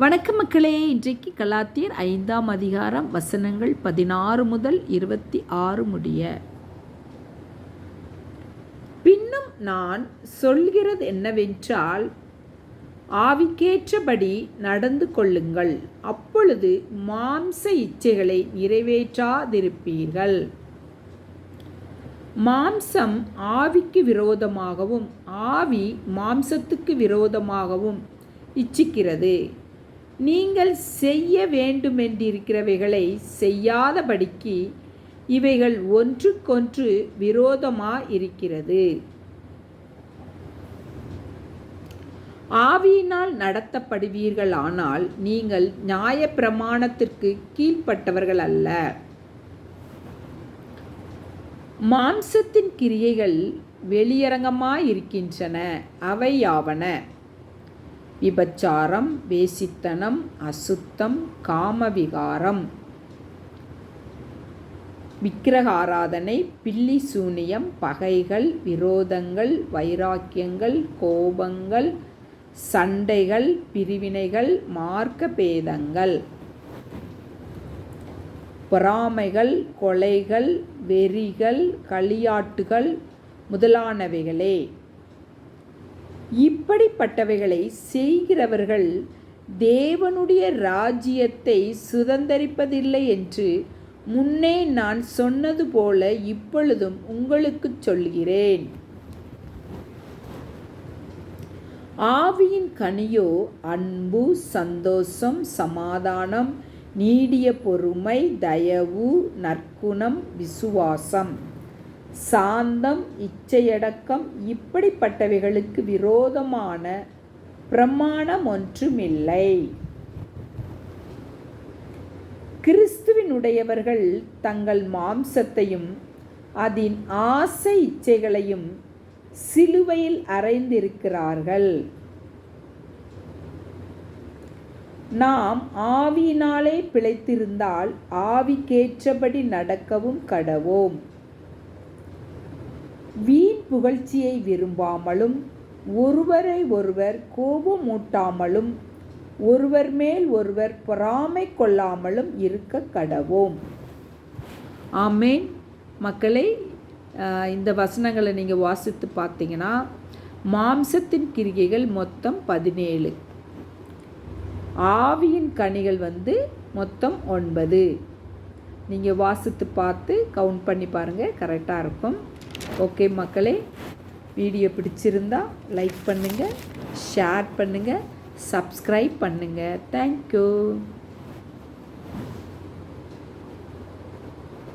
வணக்கம் மக்களே. இன்றைக்கு கலாத்தியர் 5ஆம் அதிகாரம் வசனங்கள் 16 முதல் 26 முடிய. பின்னும் நான் சொல்கிறது என்னவென்றால், ஆவிக்கேற்றபடி நடந்து கொள்ளுங்கள், அப்பொழுது மாம்ச இச்சைகளை நிறைவேற்றாதிருப்பீர்கள். மாம்சம் ஆவிக்கு விரோதமாகவும் ஆவி மாம்சத்துக்கு விரோதமாகவும் இச்சிக்கிறது. நீங்கள் செய்ய வேண்டுமென்றிருக்கிறவைகளை செய்யாதபடிக்கு இவைகள் ஒன்றுக்கொன்று விரோதமாயிருக்கிறது. ஆவியினால் நடத்தப்படுவீர்களானால் நீங்கள் நியாயப்பிரமாணத்திற்கு கீழ்ப்பட்டவர்கள் அல்ல. மாம்சத்தின் கிரியைகள் வெளியரங்கமாயிருக்கின்றன. அவையாவன: விபச்சாரம், வேசித்தனம், அசுத்தம், காமவிகாரம், விக்கிரகாராதனை, பில்லி சூனியம், பகைகள், விரோதங்கள், வைராக்கியங்கள், கோபங்கள், சண்டைகள், பிரிவினைகள், மார்க்க பேதங்கள், பொறாமைகள், கொலைகள், வெறிகள், களியாட்டுகள் முதலானவைகளே. இப்படிப்பட்டவைகளை செய்கிறவர்கள் தேவனுடைய ராஜ்யத்தை சுதந்தரிப்பதில்லை என்று முன்னே நான் சொன்னது போல இப்பொழுதும் உங்களுக்கு சொல்கிறேன். ஆவியின் கனியோ அன்பு, சந்தோஷம், சமாதானம், நீடிய பொறுமை, தயவு, நற்குணம், விசுவாசம், சாந்தம், இச்சையடக்கம். இப்படிப்பட்டவைகளுக்கு விரோதமான பிரமாணம் ஒன்றுமில்லை. கிறிஸ்துவினுடையவர்கள் தங்கள் மாம்சத்தையும் அதன் ஆசை இச்சைகளையும் சிலுவையில் அறைந்திருக்கிறார்கள். நாம் ஆவியினாலே பிழைத்திருந்தால் ஆவிக்கேற்றபடி நடக்கவும் கடவோம். வீண் புகழ்ச்சியை விரும்பாமலும் ஒருவரை ஒருவர் கோபமூட்டாமலும் ஒருவர் மேல் ஒருவர் பொறாமை கொள்ளாமலும் இருக்க கடவோம். ஆமேன். மக்களே, இந்த வசனங்களை நீங்கள் வாசித்து பார்த்தீங்கன்னா மாம்சத்தின் கிரிகைகள் மொத்தம் 17, ஆவியின் கனிகள் மொத்தம் 9. நீங்கள் வாசித்து பார்த்து கவுண்ட் பண்ணி பாருங்கள், கரெக்டாக இருக்கும். ஓகே மக்களே, வீடியோ பிடிச்சிருந்தா லைக் பண்ணுங்கள், ஷேர் பண்ணுங்கள், சப்ஸ்கிரைப் பண்ணுங்கள். தேங்க்யூ.